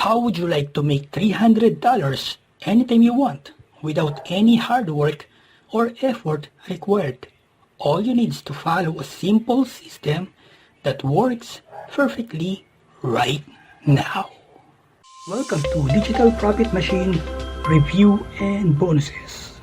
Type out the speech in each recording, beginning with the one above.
How would you like to make $300 anytime you want without any hard work or effort required? All you need is to follow a simple system that works perfectly right now. Welcome to Digital Profit Machine Review and Bonuses.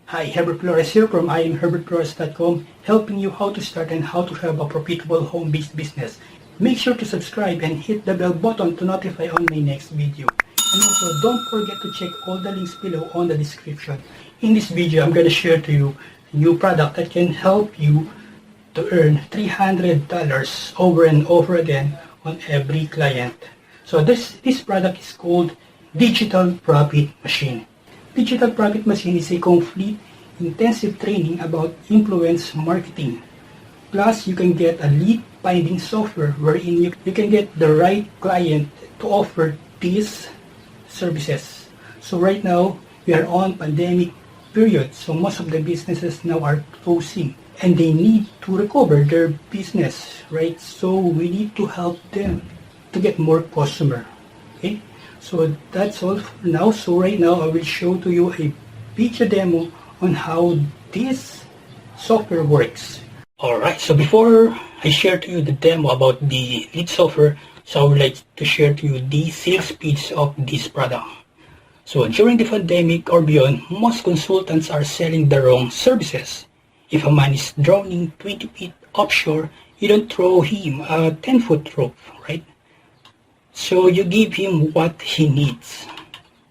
Hi, Herbert Flores here from IamHerbertFlores.com, helping you how to start and how to have a profitable home-based business. Make sure to subscribe and hit the bell button to notify on my next video. And also, don't forget to check all the links below on the description. In this video, I'm going to share to you a new product that can help you to earn $300 over and over again on every client. So this product is called Digital Profit Machine. Digital Profit Machine is a complete intensive training about influence marketing. Plus, you can get a lead finding software wherein you can get the right client to offer these services. So right now, we are on pandemic period. So most of the businesses now are closing and they need to recover their business, right? So we need to help them to get more customer. Okay? So that's all for now. So right now, I will show to you a video demo on how this software works. Alright, so before I share to you the demo about the lead software, so I would like to share to you the sales pitch of this product. So during the pandemic or beyond, most consultants are selling the wrong services. If a man is drowning 20 feet offshore, you don't throw him a 10-foot rope, right? So you give him what he needs.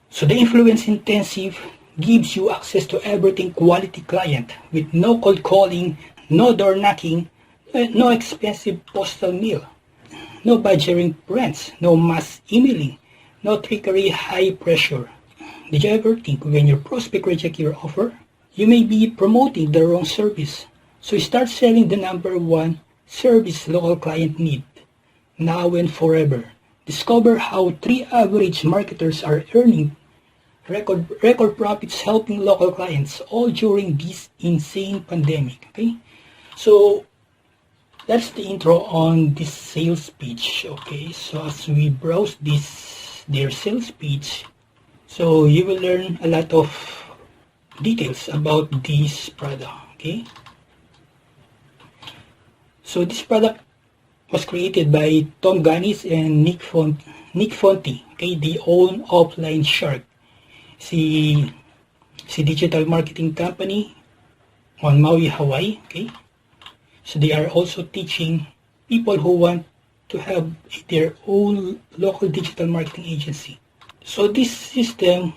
So the influence intensive gives you access to everything quality client with no cold calling, no door knocking, no expensive postal mail, no badgering friends, no mass emailing, no trickery, high pressure. Did you ever think when your prospect rejects your offer, you may be promoting the wrong service? So start selling the number one service local client need, now and forever. Discover how 3 average marketers are earning record profits helping local clients all during this insane pandemic. Okay, so that's the intro on this sales pitch. Okay, so as we browse their sales pitch, so you will learn a lot of details about this product. Okay, so this product was created by Tom Ganis and Nick Fonti. Okay, they own Offline Shark, si digital marketing company on Maui, Hawaii. Okay, so they are also teaching people who want to have their own local digital marketing agency. So this system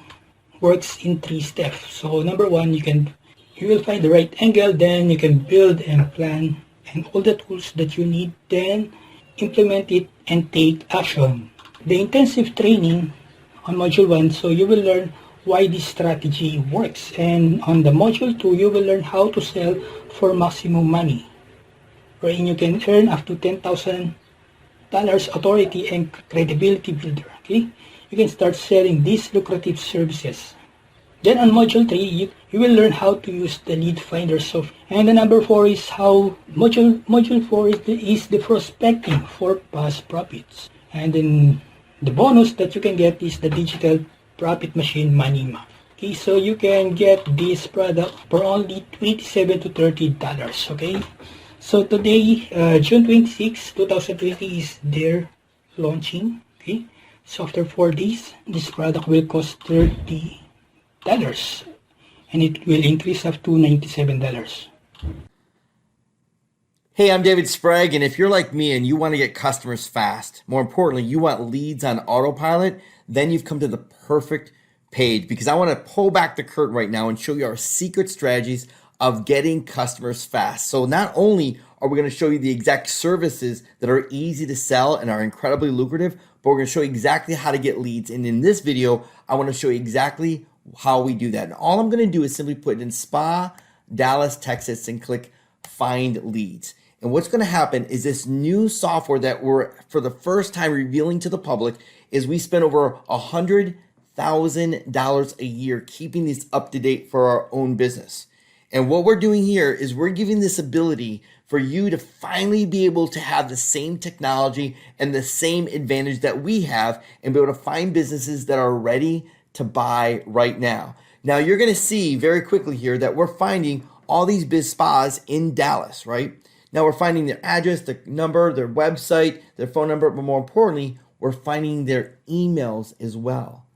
works in 3 steps. So number 1, you will find the right angle, then you can build and plan and all the tools that you need, then implement it and take action. The intensive training on module 1, so you will learn why this strategy works, and on the module 2, you will learn how to sell for maximum money, wherein you can earn up to $10,000 authority and credibility builder. Okay, you can start selling these lucrative services. Then on module 3, you will learn how to use the lead finder software. And the number 4 is how module 4 is the prospecting for past profits. And then the bonus that you can get is the Digital Profit Machine Money Map. Okay, so you can get this product for only $27 to $30. Okay, so today, June 26, 2020 is their launching. Okay, so after 4 days, this product will cost $30. And it will increase up to $97. Hey, I'm David Sprague, and if you're like me and you want to get customers fast, more importantly, you want leads on autopilot, then you've come to the perfect page, because I want to pull back the curtain right now and show you our secret strategies of getting customers fast. So not only are we going to show you the exact services that are easy to sell and are incredibly lucrative, but we're going to show you exactly how to get leads. And in this video, I want to show you exactly how we do that. And all I'm going to do is simply put in Spa, Dallas, Texas, and click Find Leads. And what's going to happen is this new software that we're for the first time revealing to the public is we spend over $100,000 a year keeping these up to date for our own business. And what we're doing here is we're giving this ability for you to finally be able to have the same technology and the same advantage that we have and be able to find businesses that are ready to buy right now. Now you're going to see very quickly here that we're finding all these biz spas in Dallas, right? Now we're finding their address, their number, their website, their phone number, but more importantly, we're finding their emails as well.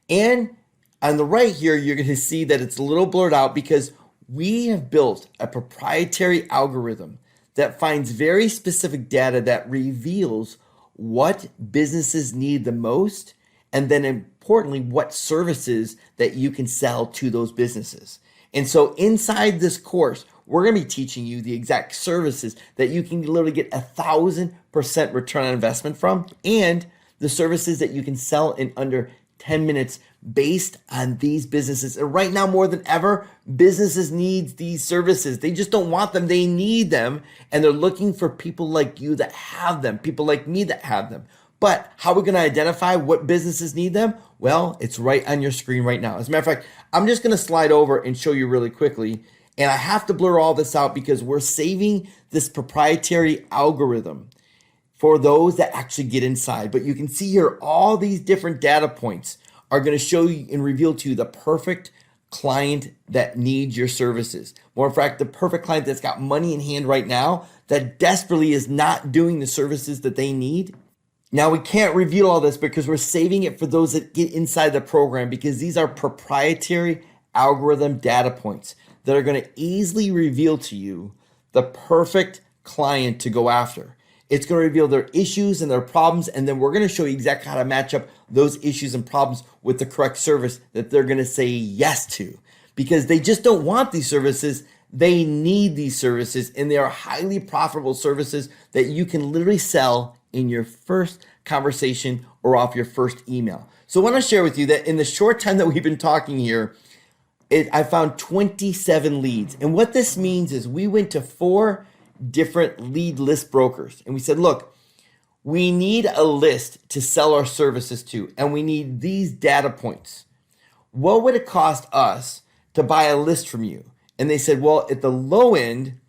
And on the right here, you're going to see that it's a little blurred out because we have built a proprietary algorithm that finds very specific data that reveals what businesses need the most, and then importantly, what services that you can sell to those businesses. And so inside this course, we're going to be teaching you the exact services that you can literally get 1,000% return on investment from, and the services that you can sell in under 10 minutes based on these businesses. And right now, more than ever, businesses need these services. They just don't want them. They need them. And they're looking for people like you that have them, people like me that have them. But how are we going to identify what businesses need them? Well, it's right on your screen right now. As a matter of fact, I'm just going to slide over and show you really quickly. And I have to blur all this out because we're saving this proprietary algorithm for those that actually get inside. But you can see here, all these different data points are going to show you and reveal to you the perfect client that needs your services. More in fact, the perfect client that's got money in hand right now that desperately is not doing the services that they need. Now, we can't reveal all this because we're saving it for those that get inside the program, because these are proprietary algorithm data points that are going to easily reveal to you the perfect client to go after. It's going to reveal their issues and their problems, and then we're going to show you exactly how to match up those issues and problems with the correct service that they're going to say yes to, because they just don't want these services. They need these services, and they are highly profitable services that you can literally sell in your first conversation or off your first email. So I want to share with you that in the short time that we've been talking here, I found 27 leads. And what this means is we went to 4 different lead list brokers and we said, look, we need a list to sell our services to, and we need these data points. What would it cost us to buy a list from you? And they said, well, at the low end,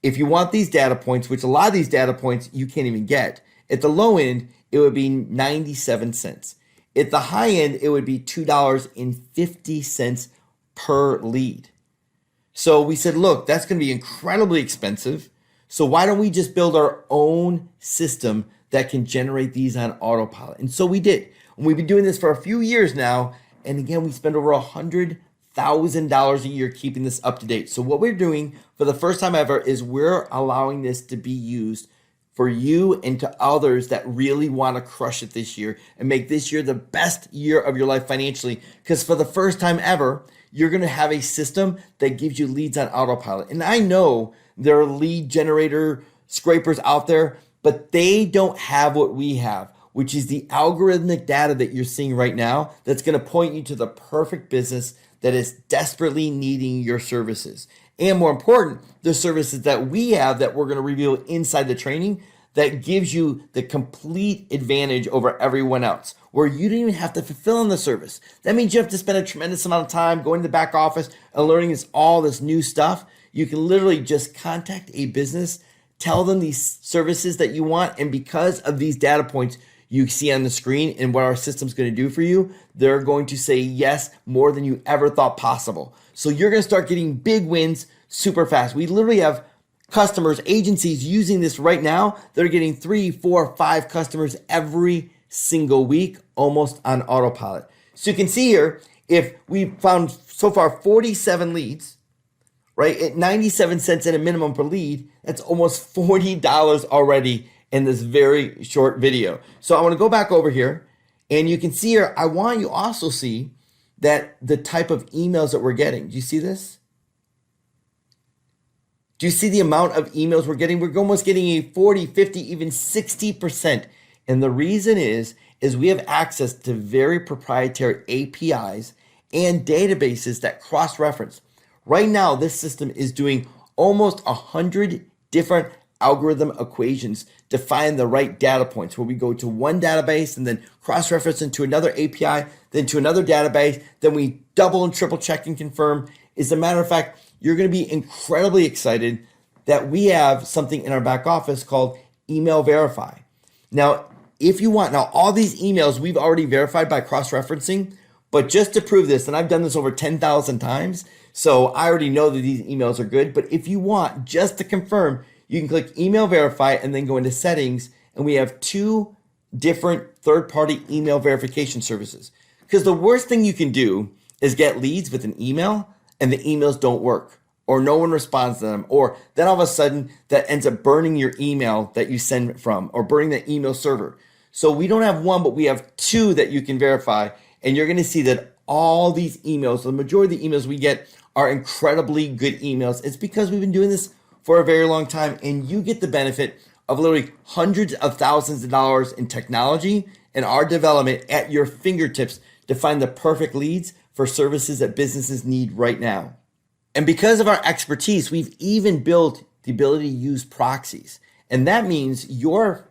if you want these data points, which a lot of these data points you can't even get, at the low end, it would be 97 cents. At the high end, it would be $2.50 per lead. So we said, look, that's going to be incredibly expensive. So why don't we just build our own system that can generate these on autopilot? And so we did. And we've been doing this for a few years now. And again, we spend over $100,000 a year keeping this up to date. So what we're doing for the first time ever is we're allowing this to be used for you and to others that really want to crush it this year and make this year the best year of your life financially. Because for the first time ever, you're going to have a system that gives you leads on autopilot. And I know there are lead generator scrapers out there, but they don't have what we have, which is the algorithmic data that you're seeing right now that's going to point you to the perfect business that is desperately needing your services. And more important, the services that we have that we're going to reveal inside the training that gives you the complete advantage over everyone else, where you don't even have to fulfill on the service. That means you have to spend a tremendous amount of time going to the back office and learning all this new stuff. You can literally just contact a business, tell them these services that you want, and because of these data points you see on the screen and what our system's going to do for you, they're going to say yes more than you ever thought possible. So you're going to start getting big wins super fast. We literally have customers, agencies using this right now. They're getting 3, 4, 5 customers every single week, almost on autopilot. So you can see here, if we found so far 47 leads, right, at 97 cents at a minimum per lead, that's almost $40 already in this very short video. So I want to go back over here, and you can see here, I want you also see that the type of emails that we're getting. Do you see this? Do you see the amount of emails we're getting? We're almost getting a 40, 50, even 60%. And the reason is we have access to very proprietary APIs and databases that cross-reference. Right now, this system is doing almost 100 different algorithm equations to find the right data points, where we go to one database and then cross-reference into another API, then to another database, then we double and triple check and confirm. As a matter of fact, you're going to be incredibly excited that we have something in our back office called Email Verify. Now, if you want, now all these emails we've already verified by cross-referencing, but just to prove this, and I've done this over 10,000 times, so I already know that these emails are good, but if you want, just to confirm, you can click Email Verify and then go into Settings, and we have 2 different third-party email verification services. Because the worst thing you can do is get leads with an email and the emails don't work, or no one responds to them, or then all of a sudden that ends up burning your email that you send from, or burning the email server. So we don't have 1, but we have 2 that you can verify, and you're going to see that all these emails, the majority of the emails we get are incredibly good emails. It's because we've been doing this for a very long time, and you get the benefit of literally hundreds of thousands of dollars in technology and our development at your fingertips to find the perfect leads for services that businesses need right now. And because of our expertise, we've even built the ability to use proxies. And that means your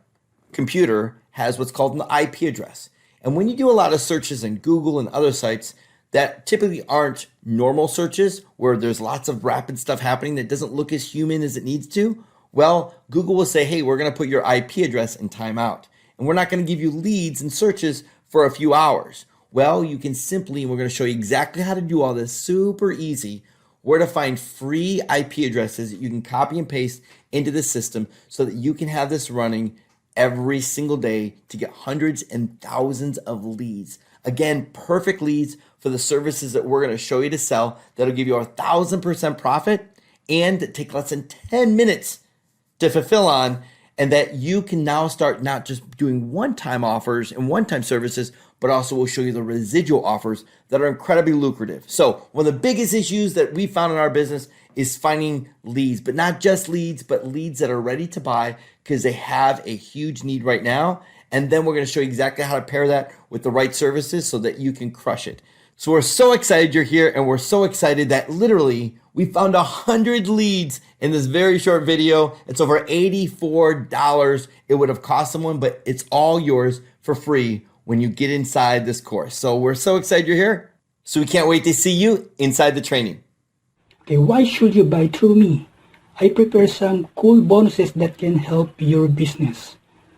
computer has what's called an IP address. And when you do a lot of searches in Google and other sites that typically aren't normal searches, where there's lots of rapid stuff happening that doesn't look as human as it needs to, well, Google will say, hey, we're going to put your IP address in timeout. And we're not going to give you leads and searches for a few hours. Well, you can simply, and we're going to show you exactly how to do all this super easy, where to find free IP addresses that you can copy and paste into the system so that you can have this running every single day to get hundreds and thousands of leads. Again, perfect leads for the services that we're going to show you to sell that'll give you 1,000% profit and take less than 10 minutes to fulfill on, and that you can now start not just doing one-time offers and one-time services, but also we'll show you the residual offers that are incredibly lucrative. So one of the biggest issues that we found in our business is finding leads, but not just leads, but leads that are ready to buy because they have a huge need right now. And then we're going to show you exactly how to pair that with the right services so that you can crush it. So we're so excited you're here, and we're so excited that literally we found 100 leads in this very short video. It's over $84 it would have cost someone, but it's all yours for free when you get inside this course. So we're so excited you're here. So we can't wait to see you inside the training. Okay, why should you buy through me? I prepare some cool bonuses that can help your business.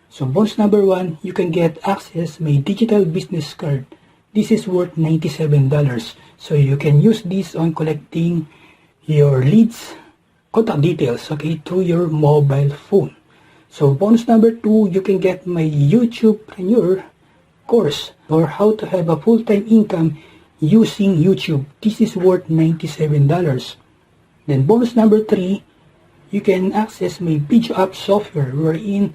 So bonus number 1, you can get access my digital business card. This is worth $97. So you can use this on collecting your leads, contact details, okay, through your mobile phone. So bonus number 2, you can get my YouTubepreneur course, or how to have a full-time income using YouTube. This is worth $97. Then bonus number 3, you can access my video app software, wherein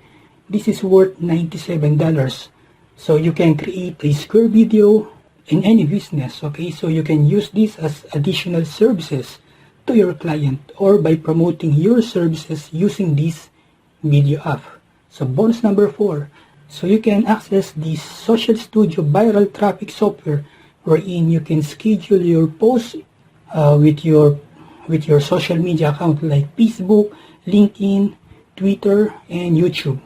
this is worth $97. So you can create a square video in any business, okay? So you can use this as additional services to your client, or by promoting your services using this video app. So bonus number 4, so you can access the Social Studio viral traffic software, wherein you can schedule your posts with your social media account like Facebook, LinkedIn, Twitter, and YouTube.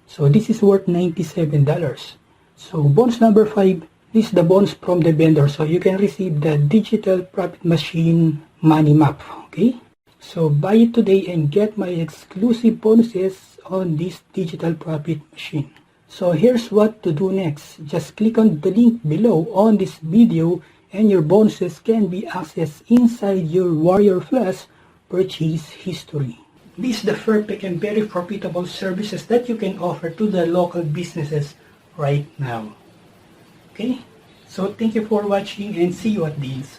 So this is worth $97. So bonus number 5, this is the bonus from the vendor. So you can receive the digital profit machine money map, okay? So buy it today and get my exclusive bonuses on this digital profit machine. So here's what to do next. Just click on the link below on this video and your bonuses can be accessed inside your Warrior Plus purchase history. This is the perfect and very profitable services that you can offer to the local businesses right now. Okay? So thank you for watching and see you at the inside.